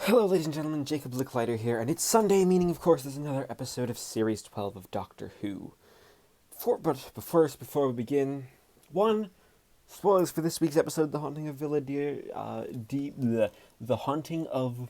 Hello, ladies and gentlemen, Jacob Licklider here, and it's Sunday, meaning, of course, there's another episode of Series 12 of Doctor Who. Before we begin, one, spoilers for this week's episode, The Haunting of The Haunting of...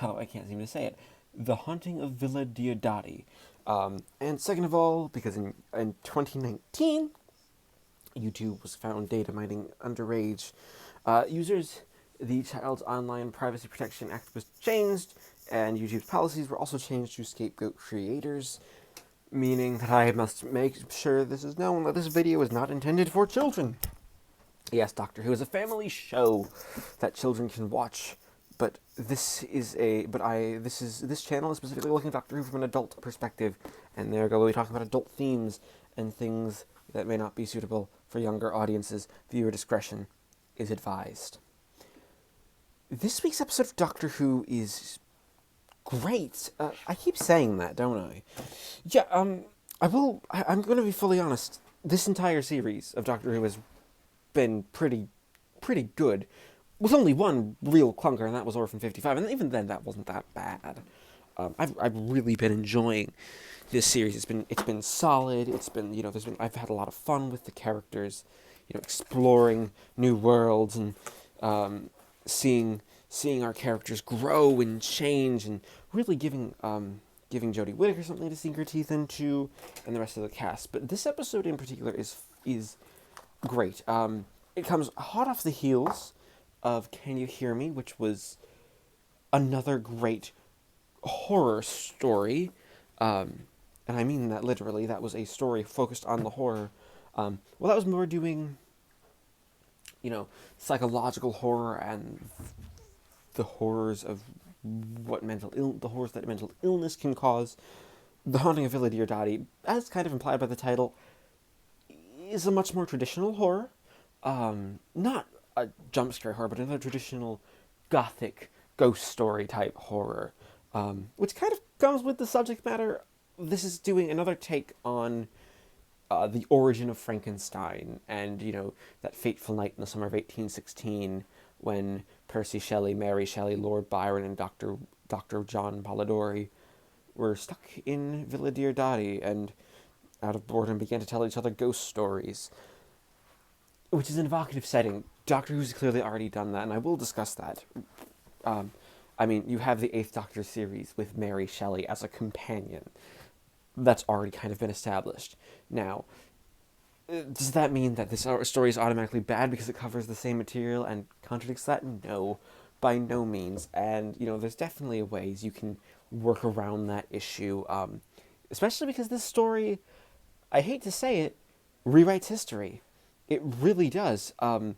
Oh, I can't seem to say it. The Haunting of Villa Diodati. And second of all, because in 2019, YouTube was found data mining underage users. The Child's Online Privacy Protection Act was changed, and YouTube's policies were also changed to scapegoat creators, meaning that I must make sure this is known that this video is not intended for children. Yes, Doctor Who is a family show that children can watch, but this channel is specifically looking at Doctor Who from an adult perspective, and they're going to be talking about adult themes and things that may not be suitable for younger audiences. Viewer discretion is advised. This week's episode of Doctor Who is great. I keep saying that, don't I? Yeah, I'm going to be fully honest. This entire series of Doctor Who has been pretty good, with only one real clunker, and that was Orphan 55, and even then, that wasn't that bad. I've really been enjoying this series. It's been solid. I've had a lot of fun with the characters, exploring new worlds and seeing our characters grow and change, and really giving Jodie Whittaker something to sink her teeth into, and the rest of the cast. But this episode in particular is great. It comes hot off the heels of Can You Hear Me, which was another great horror story, and I mean that literally. That was a story focused on the horror. That was more doing, psychological horror and the horrors of the horrors that mental illness can cause. The Haunting of Villa Diodati, as kind of implied by the title, is a much more traditional horror. Not a jump scare horror, but another traditional gothic ghost story type horror, which kind of comes with the subject matter. This is doing another take on the origin of Frankenstein, and that fateful night in the summer of 1816 when Percy Shelley, Mary Shelley, Lord Byron, and Dr. John Polidori were stuck in Villa Diodati and out of boredom began to tell each other ghost stories, which is an evocative setting. Doctor Who's clearly already done that, and I will discuss that. You have the Eighth Doctor series with Mary Shelley as a companion. That's already kind of been established. Now, does that mean that this story is automatically bad because it covers the same material and contradicts that? No, by no means. And, there's definitely ways you can work around that issue, especially because this story, I hate to say it, rewrites history. It really does. Part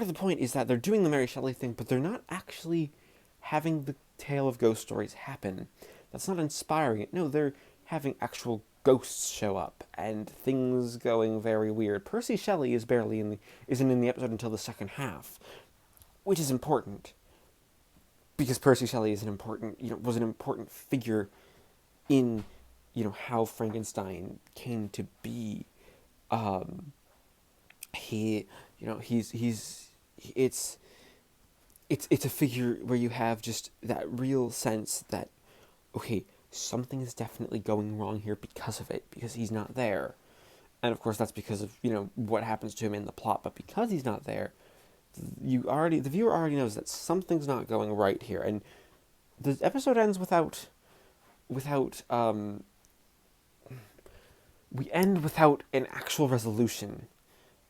of the point is that they're doing the Mary Shelley thing, but they're not actually having the tale of ghost stories happen. That's not inspiring it. No, they're having actual ghosts show up and things going very weird. Percy Shelley isn't in the episode until the second half, which is important because Percy Shelley was an important figure in how Frankenstein came to be. It's a figure where you have just that real sense that, okay, something is definitely going wrong here because of it, because he's not there. And of course that's because of, what happens to him in the plot, but because he's not there, the viewer already knows that something's not going right here. And the episode ends we end without an actual resolution.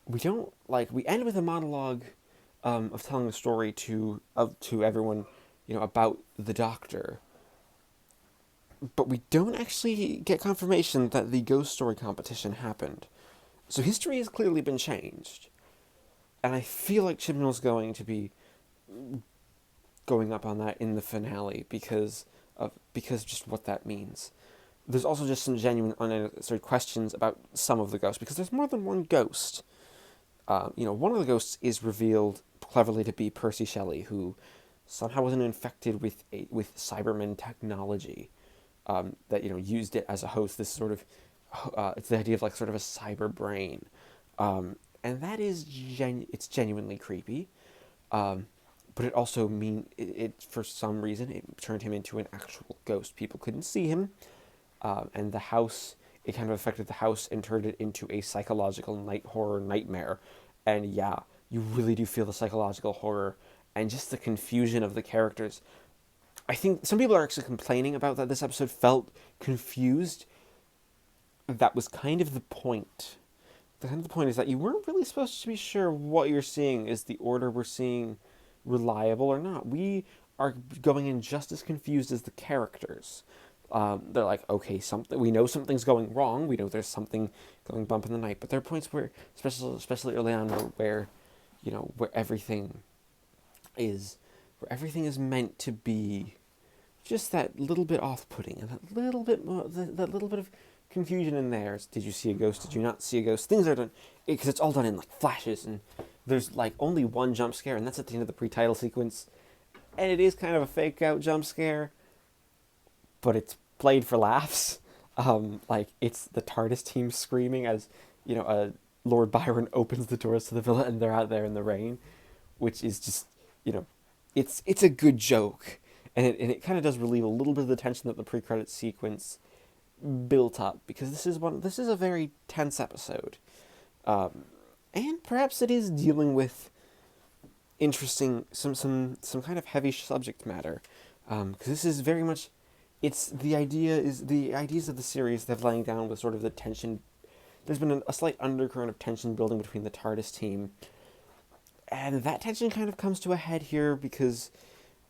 We end with a monologue of telling a story to everyone, about the Doctor. But we don't actually get confirmation that the ghost story competition happened. So history has clearly been changed. And I feel like Chibnall's going to be going up on that in the finale because just what that means. There's also just some genuine unanswered questions about some of the ghosts, because there's more than one ghost. One of the ghosts is revealed cleverly to be Percy Shelley, who somehow wasn't infected with Cyberman technology. That used it as a host. This sort of it's the idea of sort of a cyber brain, and that is it's genuinely creepy. but it also it for some reason it turned him into an actual ghost. People couldn't see him, and the house, it kind of affected the house and turned it into a psychological night horror nightmare. And yeah, you really do feel the psychological horror and just the confusion of the characters. I think some people are actually complaining about that this episode felt confused. That was kind of the point. The point is that you weren't really supposed to be sure what you're seeing. Is the order we're seeing reliable or not? We are going in just as confused as the characters. They're like, okay, we know something's going wrong. We know there's something going bump in the night. But there are points where, especially early on, where everything is meant to be just that little bit off-putting and that little bit of confusion in there. Did you see a ghost? Did you not see a ghost? Things are done because it's all done in like flashes, and there's like only one jump scare, and that's at the end of the pre-title sequence, and it is kind of a fake out jump scare, but it's played for laughs. Like it's the TARDIS team screaming as Lord Byron opens the doors to the villa and they're out there in the rain, which is just it's a good joke, and it kind of does relieve a little bit of the tension that the pre-credit sequence built up, because this is a very tense episode, and perhaps it is dealing with interesting some kind of heavy subject matter, because this is very much the ideas of the series that have laying down with sort of the tension. There's been a slight undercurrent of tension building between the TARDIS team, and that tension kind of comes to a head here because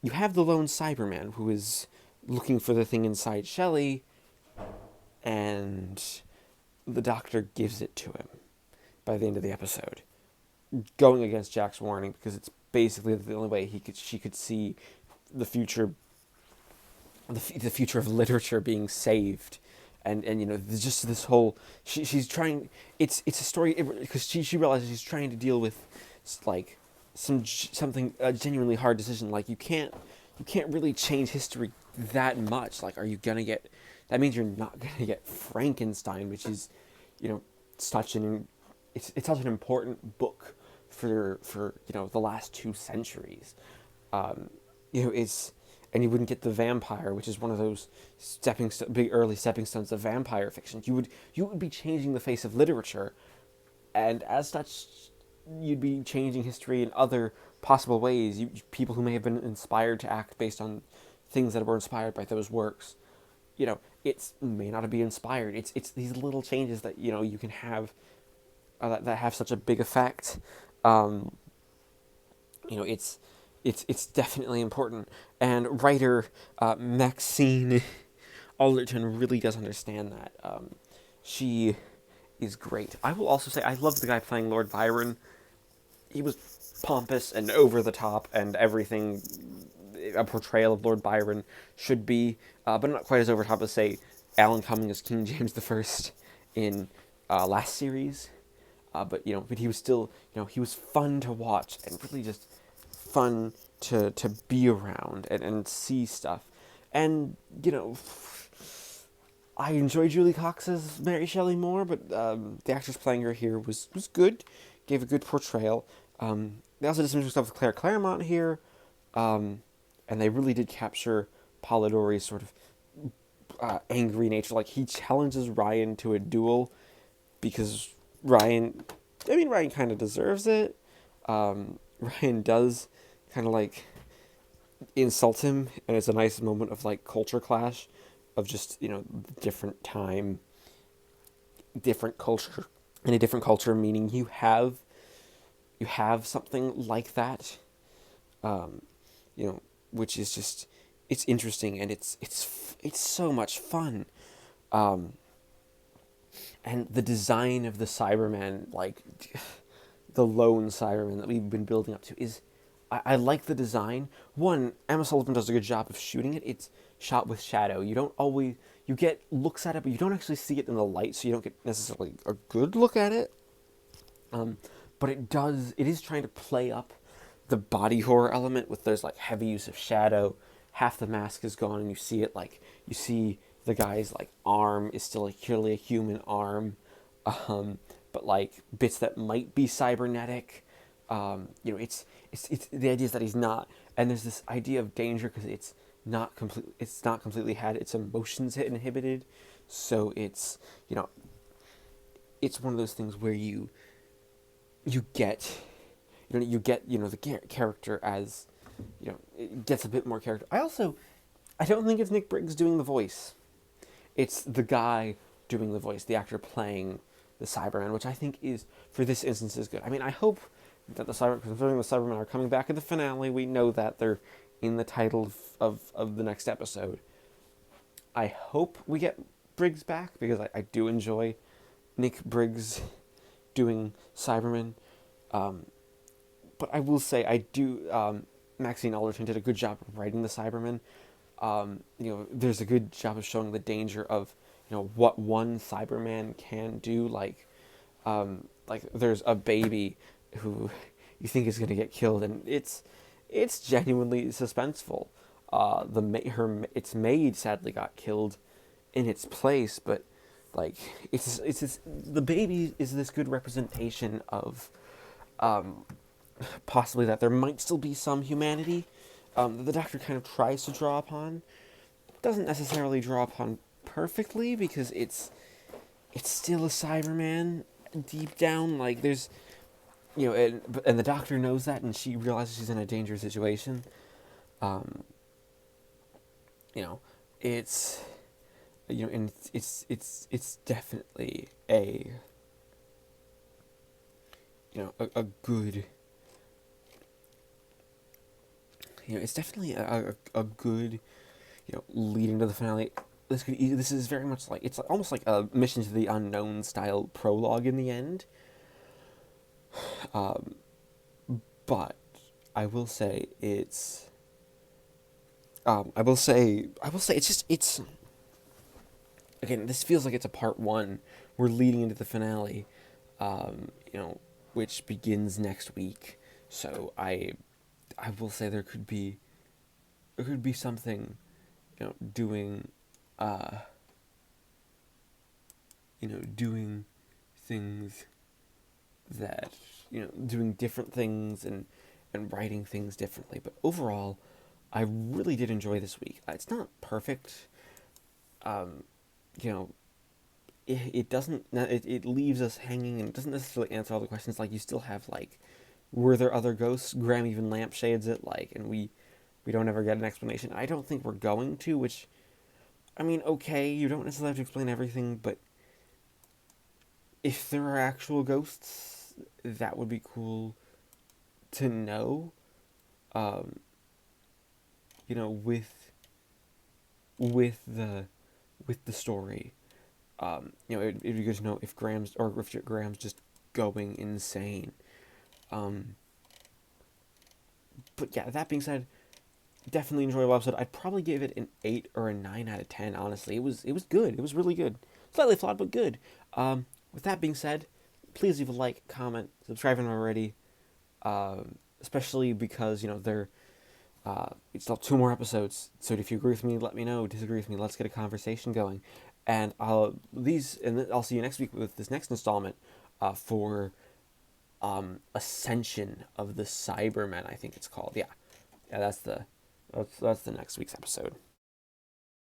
you have the lone Cyberman who is looking for the thing inside Shelley, and the Doctor gives it to him by the end of the episode, going against Jack's warning, because it's basically the only way she could see the future, the future of literature being saved, and just this whole she's trying. It's a story because she realizes she's trying to deal with like something a genuinely hard decision. Like you can't really change history that much. Like, are you gonna get? That means you're not gonna get Frankenstein, which is, such an important book for the last 2 centuries. And you wouldn't get the vampire, which is one of those big early stepping stones of vampire fiction. You would be changing the face of literature, and as such, you'd be changing history in other possible ways. People who may have been inspired to act based on things that were inspired by those works, it may not be inspired. It's these little changes that you can have that have such a big effect. It's definitely important. And writer Maxine Alderton really does understand that. She is great. I will also say I love the guy playing Lord Byron. He was pompous and over the top and everything a portrayal of Lord Byron should be, but not quite as over the top as, say, Alan Cumming as King James I in last series. But he was still, he was fun to watch and really just fun to be around and see stuff. And, I enjoy Julie Cox as Mary Shelley more, but the actress playing her here was good, gave a good portrayal. They also did some stuff with Claire Claremont here, and they really did capture Polidori's sort of angry nature. Like, he challenges Ryan to a duel because Ryan kind of deserves it. Ryan does kind of like insult him, and it's a nice moment of like culture clash of just, different time, different culture. In a different culture, meaning you have something like that, which is just, it's interesting, and it's so much fun. And the design of the Cyberman, like the lone Cyberman that we've been building up to, is, I like the design. One, Emma Sullivan does a good job of shooting it. It's shot with shadow. You get looks at it, but you don't actually see it in the light, so you don't get necessarily a good look at it. But it is trying to play up the body horror element with those like heavy use of shadow. Half the mask is gone, and you see the guy's like arm is still clearly a human arm, but like bits that might be cybernetic It's the idea is that he's not, and there's this idea of danger because it's not completely had its emotions inhibited, so it's one of those things where you get the character as it gets a bit more character. I don't think it's Nick Briggs doing the voice. It's the guy doing the voice, the actor playing the Cybermen, which I think is, for this instance, is good. I mean, I hope that considering the Cybermen are coming back in the finale, we know that they're in the title of the next episode. I hope we get Briggs back, because I do enjoy Nick Briggs doing Cybermen. But I will say, Maxine Alderton did a good job of writing the Cybermen. There's a good job of showing the danger of, what one Cyberman can do. Like there's a baby who you think is going to get killed, and it's genuinely suspenseful. Its maid sadly got killed in its place, but like the baby is this good representation of possibly that there might still be some humanity that the Doctor kind of tries to draw upon. Doesn't necessarily draw upon perfectly, because it's still a Cyberman deep down. Like there's and the Doctor knows that, and she realizes she's in a dangerous situation. It's and it's definitely a good, it's definitely a good, leading to the finale. This is very much like, it's almost like a Mission to the Unknown style prologue in the end. But I will say it's again, this feels like it's a part one. We're leading into the finale, which begins next week. So I will say there could be something, doing doing things that, doing different things and writing things differently. But overall, I really did enjoy this week. It's not perfect. It doesn't. It leaves us hanging, and it doesn't necessarily answer all the questions. Like, you still have, like, were there other ghosts? Graham even lampshades it, like, and we don't ever get an explanation. I don't think we're going to, which, I mean, okay, you don't necessarily have to explain everything, but if there are actual ghosts, that would be cool to know. With the story, it'd be good to know if Graham's just going insane. But yeah, that being said, definitely enjoyable episode. I'd probably give it an 8 or a 9 out of 10. Honestly, it was good. It was really good. Slightly flawed, but good. With that being said, please leave a like, comment, subscribe if not already. Especially because it's still 2 more episodes. So if you agree with me, let me know. Disagree with me, let's get a conversation going. And I'll see you next week with this next installment for Ascension of the Cybermen, I think it's called. Yeah, that's the next week's episode.